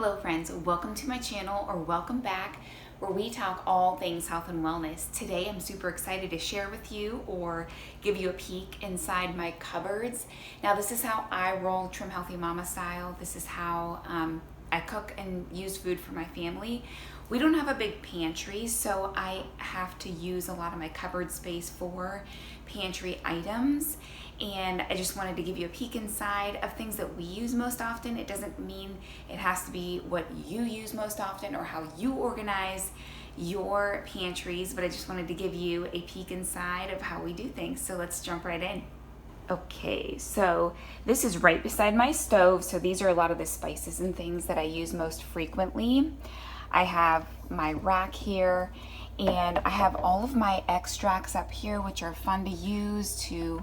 Hello friends, welcome to my channel or welcome back where we talk all things health and wellness. Today I'm super excited to share with you or give you a peek inside my cupboards. Now this is how I roll Trim Healthy Mama style. This is how I cook and use food for my family. We don't have a big pantry, so I have to use a lot of my cupboard space for pantry items. And I just wanted to give you a peek inside of things that we use most often. It doesn't mean it has to be what you use most often or how you organize your pantries, but I just wanted to give you a peek inside of how we do things. So let's jump right in. Okay, so this is right beside my stove. So these are a lot of the spices and things that I use most frequently. I have my rack here, and I have all of my extracts up here, which are fun to use to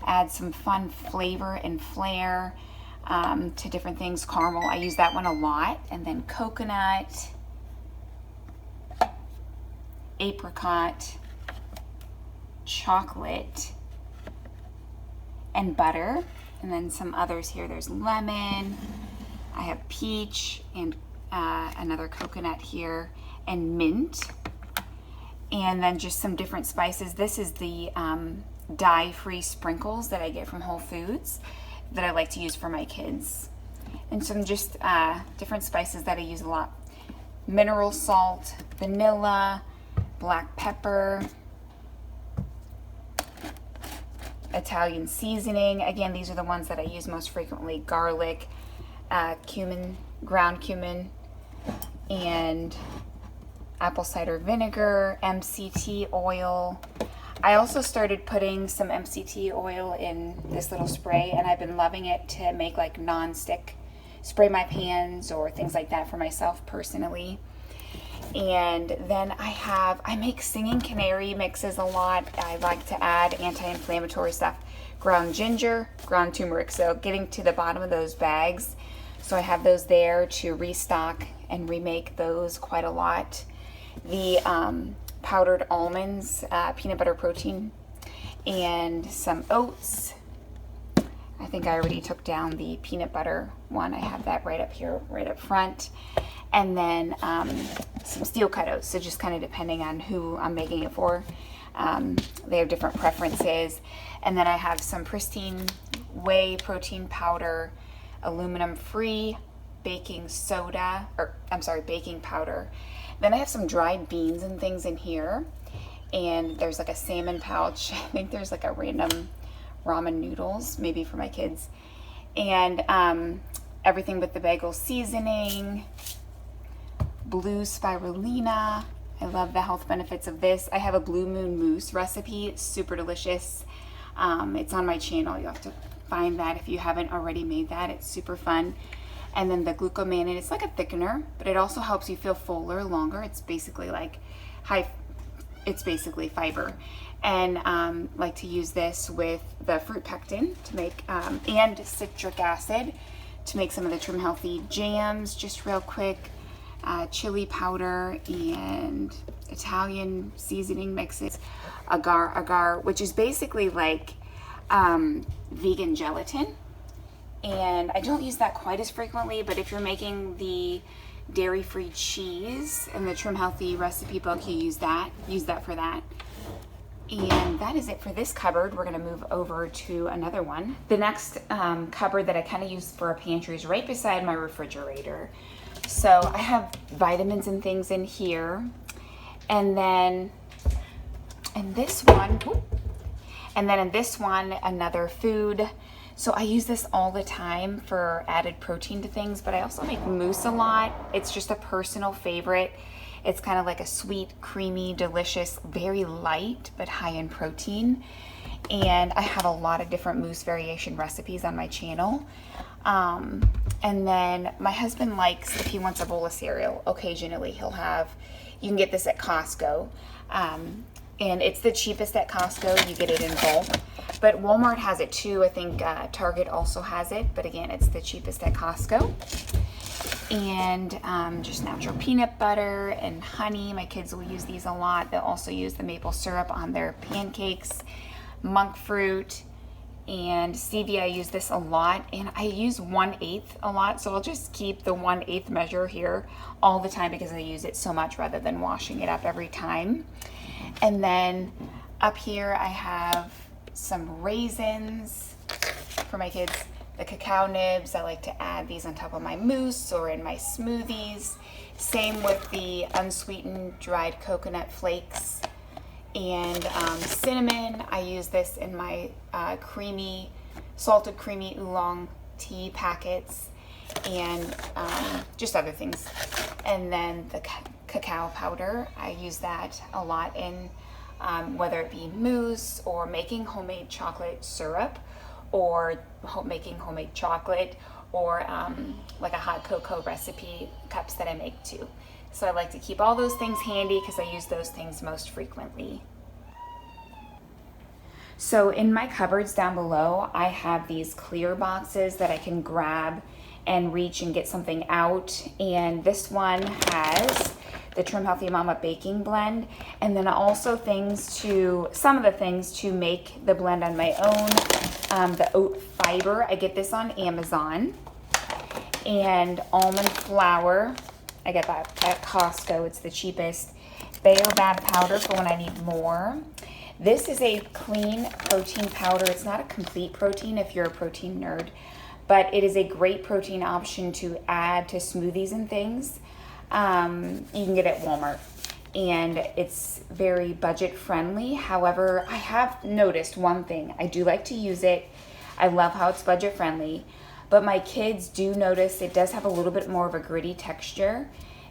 add some fun flavor and flair to different things. Caramel, I use that one a lot. And then coconut, apricot, chocolate, and butter. And then some others here. There's lemon, I have peach, and another coconut here, and mint. And then just some different spices. This is the dye-free sprinkles that I get from Whole Foods that I like to use for my kids. And some just different spices that I use a lot. Mineral salt, vanilla, black pepper, Italian seasoning. Again, these are the ones that I use most frequently. Garlic, cumin, ground cumin, and apple cider vinegar, MCT oil. I also started putting some MCT oil in this little spray, and I've been loving it to make like non-stick spray my pans or things like that for myself personally. And then I make singing canary mixes a lot. I like to add anti-inflammatory stuff, ground ginger, ground turmeric. So getting to the bottom of those bags. So I have those there to restock and remake those quite a lot. The powdered almonds, peanut butter protein, and some oats. I think I already took down the peanut butter one. I have that right up here, right up front. And then some steel cut oats, so just kind of depending on who I'm making it for. They have different preferences. And then I have some pristine whey protein powder, aluminum free, baking powder. Then I have some dried beans and things in here, and there's like a salmon pouch. I think there's like a random ramen noodles, maybe for my kids, and everything with the bagel seasoning, blue spirulina. I love the health benefits of this. I have a blue moon mousse recipe. It's super delicious. It's on my channel. You have to find that if you haven't already made that. It's super fun. And then the glucomannan, it's like a thickener, but it also helps you feel fuller longer. It's basically like it's basically fiber. And like to use this with the fruit pectin to make, and citric acid to make some of the Trim Healthy jams, just real quick. Chili powder and Italian seasoning mixes. Agar, which is basically like vegan gelatin. And I don't use that quite as frequently, but if you're making the dairy-free cheese in the Trim Healthy recipe book, you use that for that. And that is it for this cupboard. We're gonna move over to another one. The next cupboard that I kind of use for a pantry is right beside my refrigerator. So I have vitamins and things in here. And then in this one, another food. So I use this all the time for added protein to things, but I also make mousse a lot. It's just a personal favorite. It's kind of like a sweet, creamy, delicious, very light, but high in protein. And I have a lot of different mousse variation recipes on my channel. And then my husband likes, if he wants a bowl of cereal, occasionally you can get this at Costco. And it's the cheapest at Costco. You get it in bulk. But Walmart has it too. I think Target also has it. But again, it's the cheapest at Costco. And just natural peanut butter and honey. My kids will use these a lot. They'll also use the maple syrup on their pancakes. Monk fruit, and stevia. I use this a lot, and I use 1/8 a lot, so I'll just keep the 1/8 measure here all the time because I use it so much rather than washing it up every time. And then up here I have some raisins for my kids, the cacao nibs. I like to add these on top of my mousse or in my smoothies. Same with the unsweetened dried coconut flakes. And cinnamon, I use this in my salted creamy oolong tea packets, and just other things. And then the cacao powder, I use that a lot in whether it be mousse or making homemade chocolate syrup, or making homemade chocolate, or like a hot cocoa recipe cups that I make too. So I like to keep all those things handy because I use those things most frequently. So in my cupboards down below, I have these clear boxes that I can grab and reach and get something out. And this one has the Trim Healthy Mama baking blend, and then also some of the things to make the blend on my own. The oat fiber, I get this on Amazon. And almond flour, I get that at Costco, it's the cheapest. Baobab powder for when I need more. This is a clean protein powder. It's not a complete protein if you're a protein nerd, but it is a great protein option to add to smoothies and things. You can get it at Walmart, and it's very budget friendly. However, I have noticed one thing. I do like to use it. I love how it's budget friendly, but my kids do notice it does have a little bit more of a gritty texture,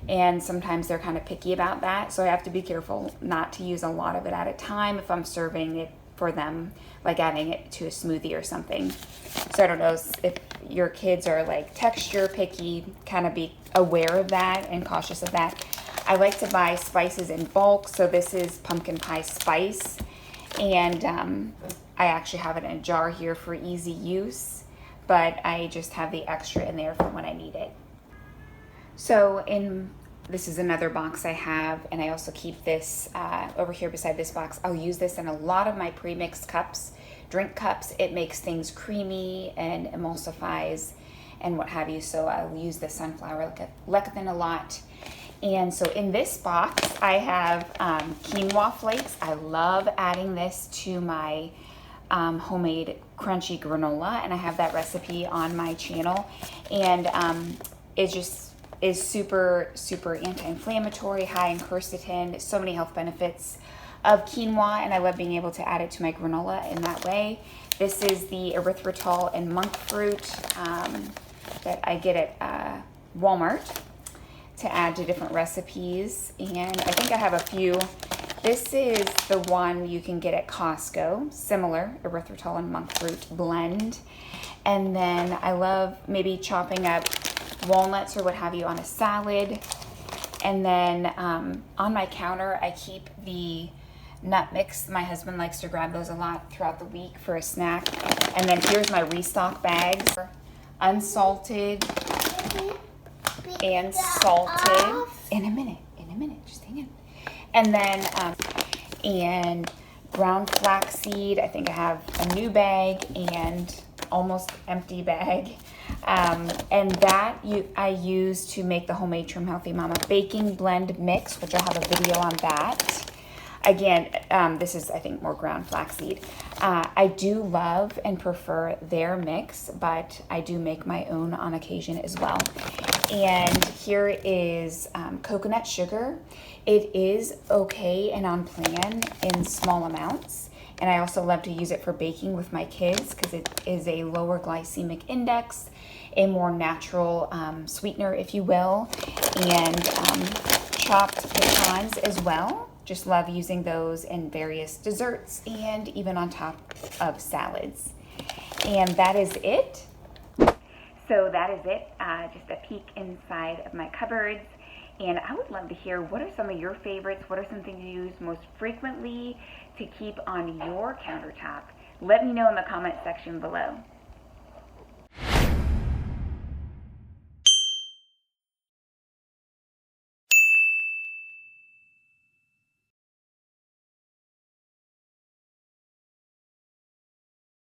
and sometimes they're kind of picky about that. So I have to be careful not to use a lot of it at a time if I'm serving it for them, like adding it to a smoothie or something. So I don't know if your kids are like texture picky, kind of be aware of that and cautious of that. I like to buy spices in bulk. So this is pumpkin pie spice, and I actually have it in a jar here for easy use, but I just have the extra in there for when I need it. So this is another box I have, and I also keep this over here beside this box. I'll use this in a lot of my pre-mixed cups, drink cups. It makes things creamy and emulsifies and what have you. So I'll use the sunflower lecithin a lot. And so in this box, I have quinoa flakes. I love adding this to my homemade crunchy granola, and I have that recipe on my channel. And it just is super, super anti-inflammatory, high in quercetin, so many health benefits of quinoa, and I love being able to add it to my granola in that way. This is the erythritol and monk fruit that I get at Walmart to add to different recipes, and I think I have a few. This is the one you can get at Costco, similar erythritol and monk fruit blend. And then I love maybe chopping up walnuts or what have you on a salad. And then on my counter, I keep the nut mix. My husband likes to grab those a lot throughout the week for a snack. And then here's my restock bags, unsalted and salted. In a minute, just hang on. And then and ground flaxseed. I think I have a new bag and almost empty bag. And that I use to make the homemade Trim Healthy Mama baking blend mix, which I'll have a video on that. Again, this is, I think, more ground flaxseed. I do love and prefer their mix, but I do make my own on occasion as well. And here is coconut sugar. It is okay and on plan in small amounts. And I also love to use it for baking with my kids because it is a lower glycemic index, a more natural sweetener, if you will, and chopped pecans as well. Just love using those in various desserts and even on top of salads. And that is it. So that is it, just a peek inside of my cupboards. And I would love to hear, what are some of your favorites? What are some things you use most frequently to keep on your countertop? Let me know in the comment section below.